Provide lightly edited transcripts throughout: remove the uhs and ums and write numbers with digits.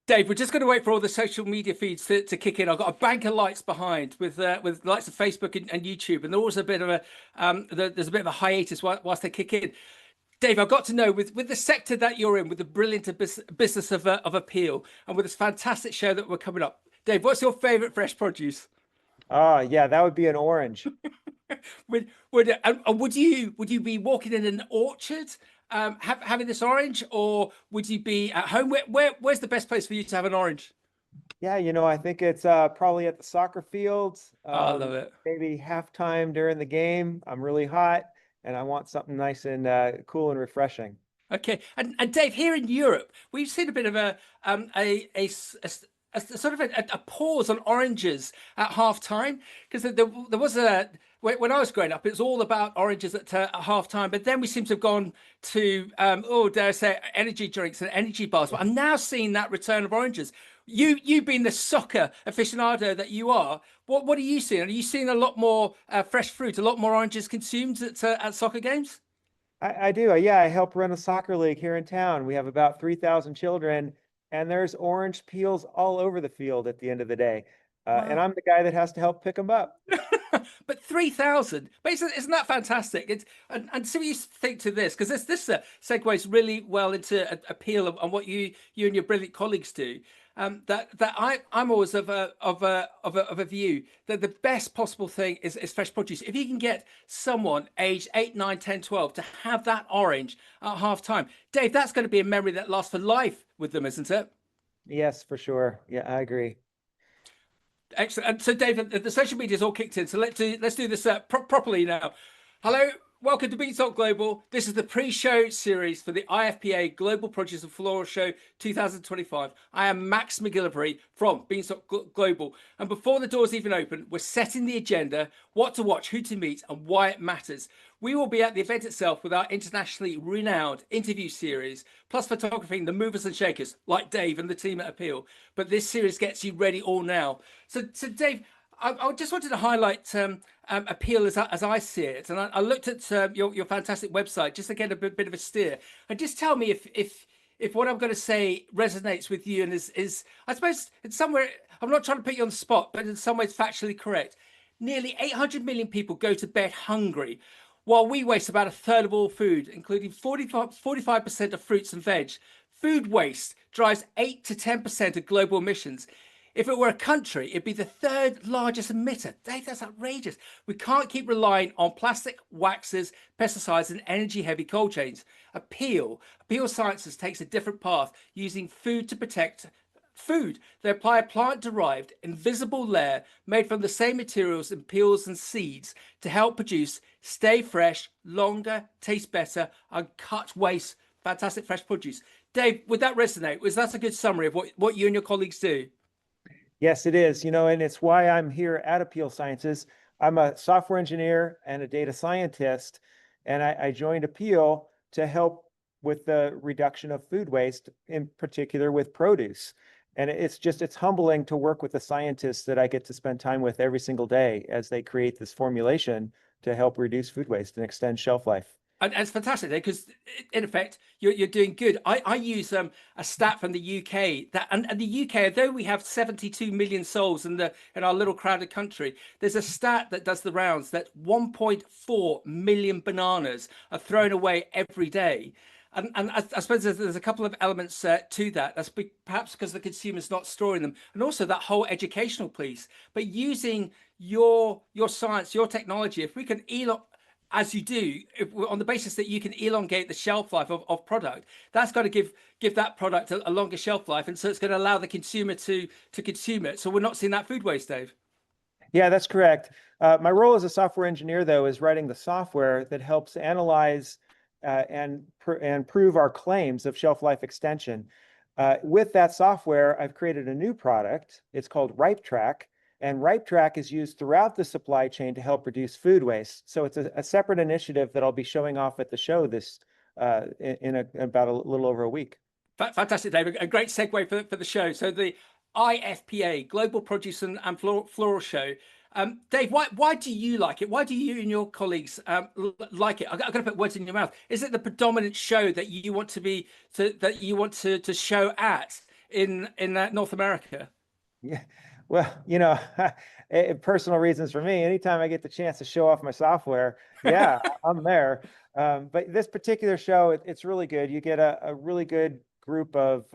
Dave, we're just going to wait for all the social media feeds to kick in. I've got a bank of lights behind with lights of Facebook and YouTube, and there's a bit of there's a bit of a hiatus whilst they kick in. Dave, I've got to know with the sector that you're in, with the brilliant business of Apeel, and with this fantastic show that we're coming up. Dave, what's your favourite fresh produce? Oh, yeah, that would be an orange. Would you be walking in an orchard, having this orange, or would you be at home? Where's the best place for you to have an orange? Yeah, I think it's probably at the soccer fields, Oh, I love it. maybe halftime during the game. I'm really hot and I want something nice and cool and refreshing. Okay, and Dave, here in Europe, we've seen a bit of a sort of a pause on oranges at half time, because there was a when I was growing up, it was all about oranges at half time, but then we seem to have gone to oh, dare I say, energy drinks and energy bars. But I'm now seeing that return of oranges. You being the soccer aficionado that you are, what are you seeing? Are you seeing a lot more fresh fruit, a lot more oranges consumed at soccer games? I do. Yeah, I help run a soccer league here in town. We have about 3,000 children, and there's orange peels all over the field at the end of the day. And Wow. I'm the guy that has to help pick them up. But 3,000, but isn't that fantastic? It's and see what you think to this, because this segues really well into Apeel and what you and your brilliant colleagues do. I'm always of a view that the best possible thing is fresh produce. If you can get someone aged 8, 9, 10, 12 to have that orange at half time, Dave, that's going to be a memory that lasts for life with them, isn't it? Yes, for sure. Yeah, I agree. Excellent. And so, David, the social media is all kicked in. So let's do this properly now. Hello, welcome to Beanstalk.Global. This is the pre-show series for the IFPA Global Produce and Floral Show 2025. I am Max McGillivray from Beanstalk.Global, and before the doors even open, we're setting the agenda, what to watch, who to meet, and why it matters. We will be at the event itself with our internationally renowned interview series, plus photographing the movers and shakers like Dave and the team at Apeel. But this series gets you ready all now. So Dave, I just wanted to highlight Apeel as I see it, and I looked at your fantastic website just to get a bit of a steer. And just tell me if what I'm going to say resonates with you and is I suppose in somewhere, I'm not trying to put you on the spot, but in some ways factually correct. Nearly 800 million people go to bed hungry, while we waste about a third of all food, including 45% of fruits and veg. Food waste drives 8 to 10% of global emissions. If it were a country, it'd be the third largest emitter. Dave, that's outrageous. We can't keep relying on plastic, waxes, pesticides, and energy-heavy cold chains. Apeel Sciences takes a different path, using food to protect food. They apply a plant-derived, invisible layer made from the same materials in peels and seeds to help produce stay fresh, longer, taste better, and cut waste. Fantastic fresh produce. Dave, would that resonate? Was that a good summary of what you and your colleagues do? Yes, it is, and it's why I'm here at Apeel Sciences. I'm a software engineer and a data scientist, and I joined Apeel to help with the reduction of food waste, in particular with produce. And it's humbling to work with the scientists that I get to spend time with every single day as they create this formulation to help reduce food waste and extend shelf life. And it's fantastic because in effect you're doing good. I use a stat from the UK and the UK, although we have 72 million souls in our little crowded country, there's a stat that does the rounds that 1.4 million bananas are thrown away every day. And I suppose there's a couple of elements to that. That's perhaps because the consumer's not storing them, and also that whole educational piece. But using your science, your technology, if we can as you do, on the basis that you can elongate the shelf life of product, that's got to give that product a longer shelf life, and so it's going to allow the consumer to consume it. So we're not seeing that food waste, Dave. Yeah, that's correct. My role as a software engineer, though, is writing the software that helps analyze and prove our claims of shelf life extension. With that software, I've created a new product. It's called RipeTrack. And RipeTrack is used throughout the supply chain to help reduce food waste. So it's a separate initiative that I'll be showing off at the show in about a little over a week. Fantastic, David. A great segue for the show. So the IFPA Global Produce and Floral Show. Dave, why do you like it? Why do you and your colleagues like it? I'm going to put words in your mouth. Is it the predominant show that you want to show at? in North America? Yeah, well, personal reasons for me, anytime I get the chance to show off my software, yeah, I'm there. But this particular show, it's really good. You get a really good group of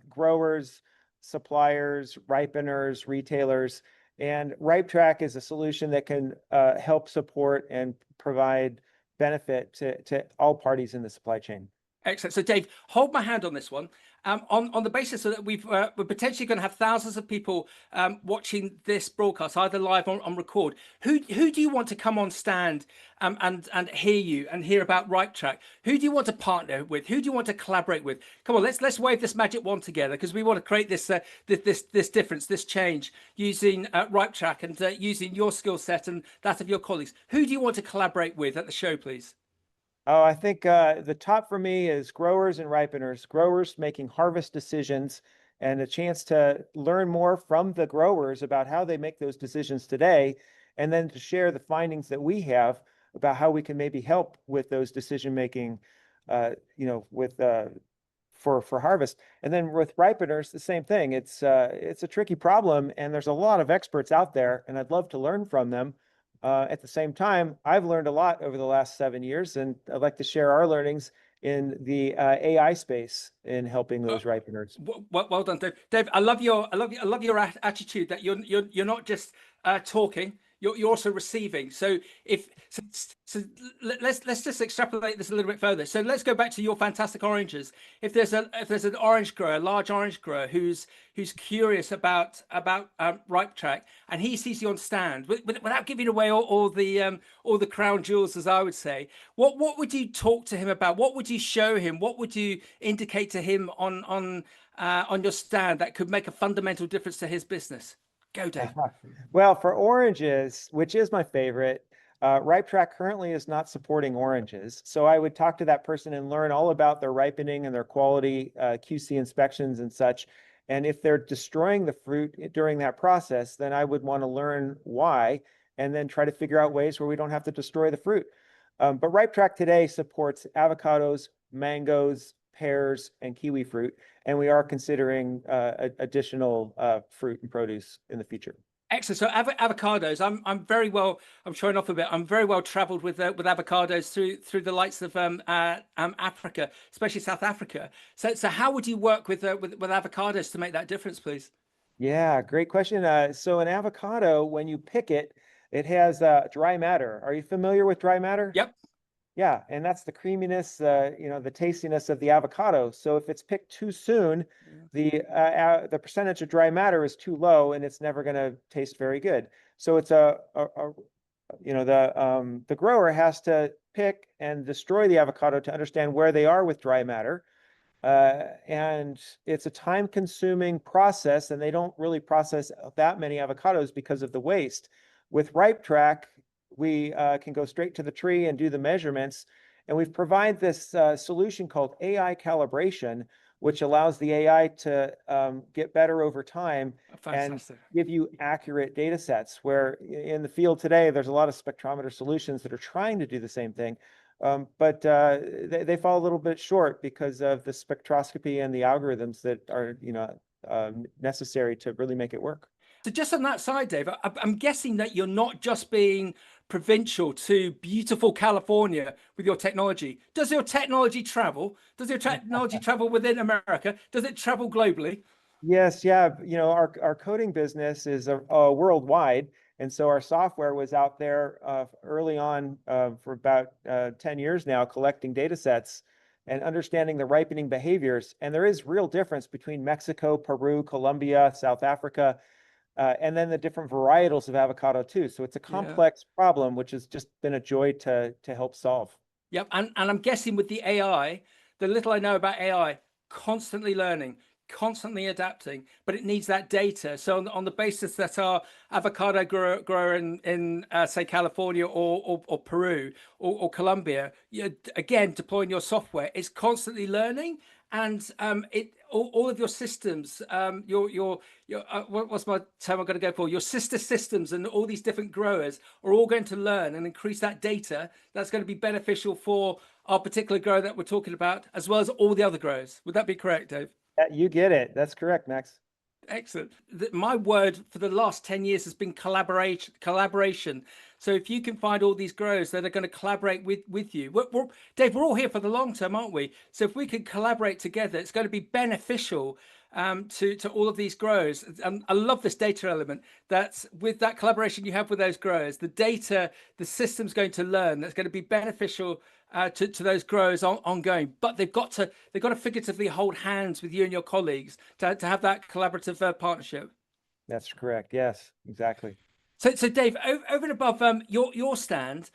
growers, suppliers, ripeners, retailers, and RipeTrack is a solution that can help support and provide benefit to all parties in the supply chain. Excellent. So, Dave, hold my hand on this one. On the basis that we're potentially going to have thousands of people watching this broadcast, either live or on record. Who do you want to come on stand and hear you and hear about RipeTrack? Who do you want to partner with? Who do you want to collaborate with? Come on, let's wave this magic wand together, because we want to create this this difference, this change using RipeTrack and using your skill set and that of your colleagues. Who do you want to collaborate with at the show, please? Oh, I think the top for me is growers and ripeners, growers making harvest decisions and a chance to learn more from the growers about how they make those decisions today, and then to share the findings that we have about how we can maybe help with those decision making, with for harvest. And then with ripeners, the same thing. It's a tricky problem, and there's a lot of experts out there, and I'd love to learn from them. At the same time, I've learned a lot over the last 7 years, and I'd like to share our learnings in the AI space in helping those ripeners. Well done, Dave. Dave, I love your attitude that you're not just talking. You're also receiving. So let's just extrapolate this a little bit further. So let's go back to your fantastic oranges. If there's an orange grower, a large orange grower who's curious about RipeTrack, and he sees you on stand without giving away all the crown jewels, as I would say, what would you talk to him about? What would you show him? What would you indicate to him on your stand that could make a fundamental difference to his business? Go, Dave. Well, for oranges, which is my favorite, RipeTrack currently is not supporting oranges. So I would talk to that person and learn all about their ripening and their quality, QC inspections and such. And if they're destroying the fruit during that process, then I would want to learn why, and then try to figure out ways where we don't have to destroy the fruit. But RipeTrack today supports avocados, mangoes, pears, and kiwi fruit, and we are considering additional fruit and produce in the future. Excellent. So avocados, I'm showing off a bit. I'm very well traveled with avocados through the likes of Africa, especially South Africa. So how would you work with avocados to make that difference, please? Yeah, great question. So an avocado, when you pick it, it has dry matter. Are you familiar with dry matter? Yep. Yeah, and that's the creaminess, the tastiness of the avocado. So if it's picked too soon, the percentage of dry matter is too low, and it's never going to taste very good. So it's the grower has to pick and destroy the avocado to understand where they are with dry matter, and it's a time-consuming process, and they don't really process that many avocados because of the waste. With RipeTrack, we can go straight to the tree and do the measurements. And we've provided this solution called AI calibration, which allows the AI to get better over time and give you accurate data sets, where in the field today, there's a lot of spectrometer solutions that are trying to do the same thing. But they fall a little bit short because of the spectroscopy and the algorithms that are necessary to really make it work. So just on that side, Dave, I'm guessing that you're not just being provincial to beautiful California with your technology. Does your technology travel? Does your technology travel within America? Does it travel globally? Yes, yeah. Our coding business is worldwide. And so our software was out there early on for about 10 years now, collecting data sets and understanding the ripening behaviors. And there is real difference between Mexico, Peru, Colombia, South Africa, and then the different varietals of avocado too. So it's a complex problem, which has just been a joy to help solve. Yep. And I'm guessing with the AI, the little I know about AI, constantly learning, constantly adapting, but it needs that data. So on the basis that our avocado grower in say California or Peru or Colombia, again, deploying your software is constantly learning, and all of your systems, what's my term I'm going to go for? Your sister systems and all these different growers are all going to learn and increase that data. That's going to be beneficial for our particular grower that we're talking about, as well as all the other growers. Would that be correct, Dave? You get it. That's correct, Max. Excellent. My word for the last 10 years has been collaboration. So if you can find all these growers that are going to collaborate with you, Dave, we're all here for the long term, aren't we? So if we can collaborate together, it's going to be beneficial to all of these growers. I love this data element. That's with that collaboration you have with those growers, the data, the system's going to learn. That's going to be beneficial to those growers ongoing. But they've got to figuratively hold hands with you and your colleagues to have that collaborative partnership. That's correct. Yes, exactly. So Dave, over and above your stand,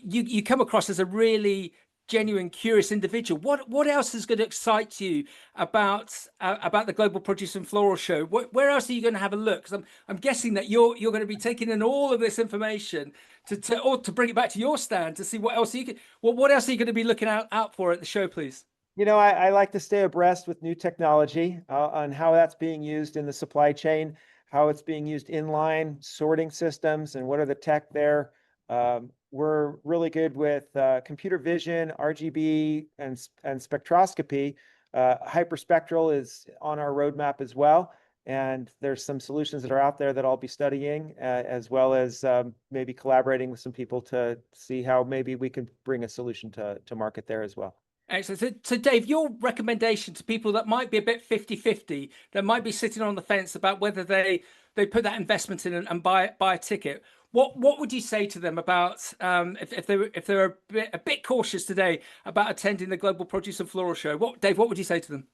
you come across as a really genuine, curious individual. What else is going to excite you about the Global Produce and Floral Show? Where else are you going to have a look? Because I'm guessing that you're going to be taking in all of this information to bring it back to your stand to see what else you can. What else are you going to be looking out for at the show, please? I like to stay abreast with new technology on how that's being used in the supply chain, how it's being used inline, sorting systems, and what are the tech there. We're really good with computer vision, RGB, and spectroscopy. Hyperspectral is on our roadmap as well. And there's some solutions that are out there that I'll be studying, as well as maybe collaborating with some people to see how maybe we can bring a solution to market there as well. Excellent. So Dave, your recommendation to people that might be a bit 50-50, that might be sitting on the fence about whether they put that investment in and buy a ticket, what would you say to them about if they're a bit cautious today about attending the Global Produce and Floral Show? Dave, what would you say to them?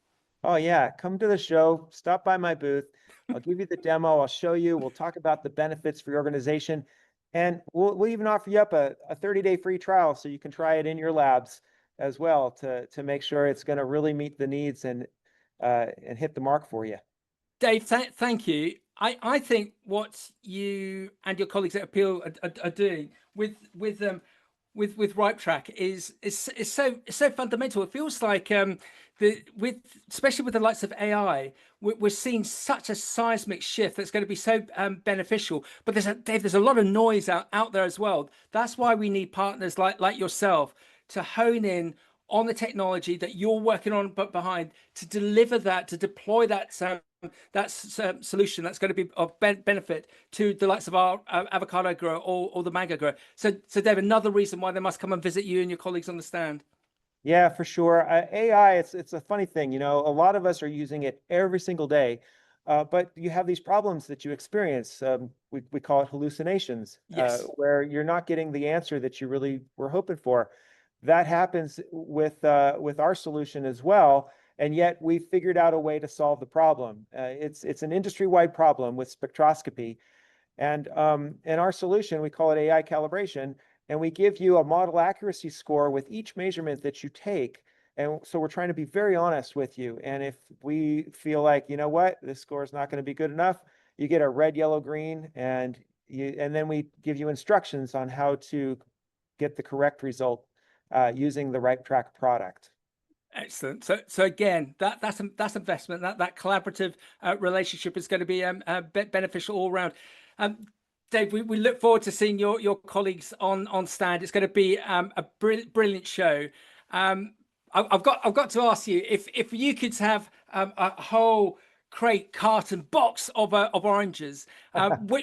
Oh yeah, come to the show, stop by my booth. I'll give you the demo, I'll show you, we'll talk about the benefits for your organization, and we'll even offer you up a 30-day free trial so you can try it in your labs as well to make sure it's going to really meet the needs and hit the mark for you. Dave, thank you. I think what you and your colleagues at Apeel are doing with RipeTrack is so fundamental. It feels like especially with the likes of AI, we're seeing such a seismic shift that's going to be so beneficial. But there's a lot of noise out there as well. That's why we need partners like yourself to hone in on the technology that you're working on behind to deliver that, to deploy that solution that's going to be of benefit to the likes of our avocado grower or the mango grower. So Dave, another reason why they must come and visit you and your colleagues on the stand. Yeah, for sure. AI, it's a funny thing. A lot of us are using it every single day, but you have these problems that you experience. We call it hallucinations, Yes. where you're not getting the answer that you really were hoping for. That happens with our solution as well, and yet we figured out a way to solve the problem. It's an industry-wide problem with spectroscopy, and in our solution we call it AI calibration, and we give you a model accuracy score with each measurement that you take. And so we're trying to be very honest with you. And if we feel like, you know what, this score is not going to be good enough, you get a red, yellow, green, and then we give you instructions on how to get the correct result using the RipeTrack product. Excellent. So again, that's investment. That collaborative relationship is going to be beneficial all around. Dave, we look forward to seeing your colleagues on stand. It's going to be a brilliant show. I've got to ask you if you could have a whole crate, carton, box of oranges.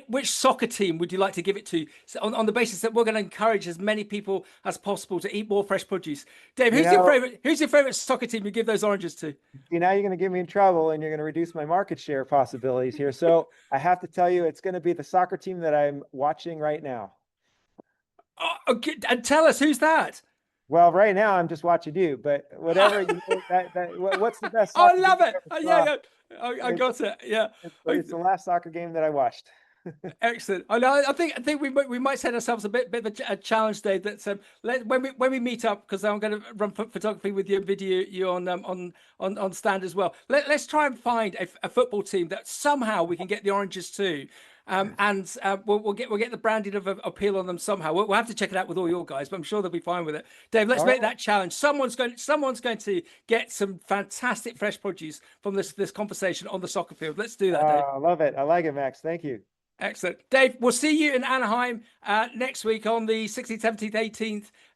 Which soccer team would you like to give it to? So on the basis that we're going to encourage as many people as possible to eat more fresh produce. Dave, who's your favorite soccer team you give those oranges to? Now you're going to get me in trouble and you're going to reduce my market share possibilities here. So I have to tell you, it's going to be the soccer team that I'm watching right now. Oh, okay. And tell us, who's that? Well, right now I'm just watching you, but whatever what's the best Oh, I soccer game love you it. ever saw? Yeah. I got it. Yeah. It's the last soccer game that I watched. Excellent. I think we might set ourselves a bit of a challenge, Dave. That when we meet up, because I'm going to run photography with you and video you on stand as well. Let's try and find a football team that somehow we can get the oranges to. And we'll get the branding of Apeel on them somehow. We'll have to check it out with all your guys, but I'm sure they'll be fine with it. Dave, let's make that challenge. Someone's going to get some fantastic fresh produce from this conversation on the soccer field. Let's do that, Dave. I love it. I like it, Max. Thank you. Excellent. Dave, we'll see you in Anaheim next week on the 16th, 17th,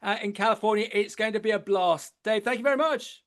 18th in California. It's going to be a blast. Dave, thank you very much.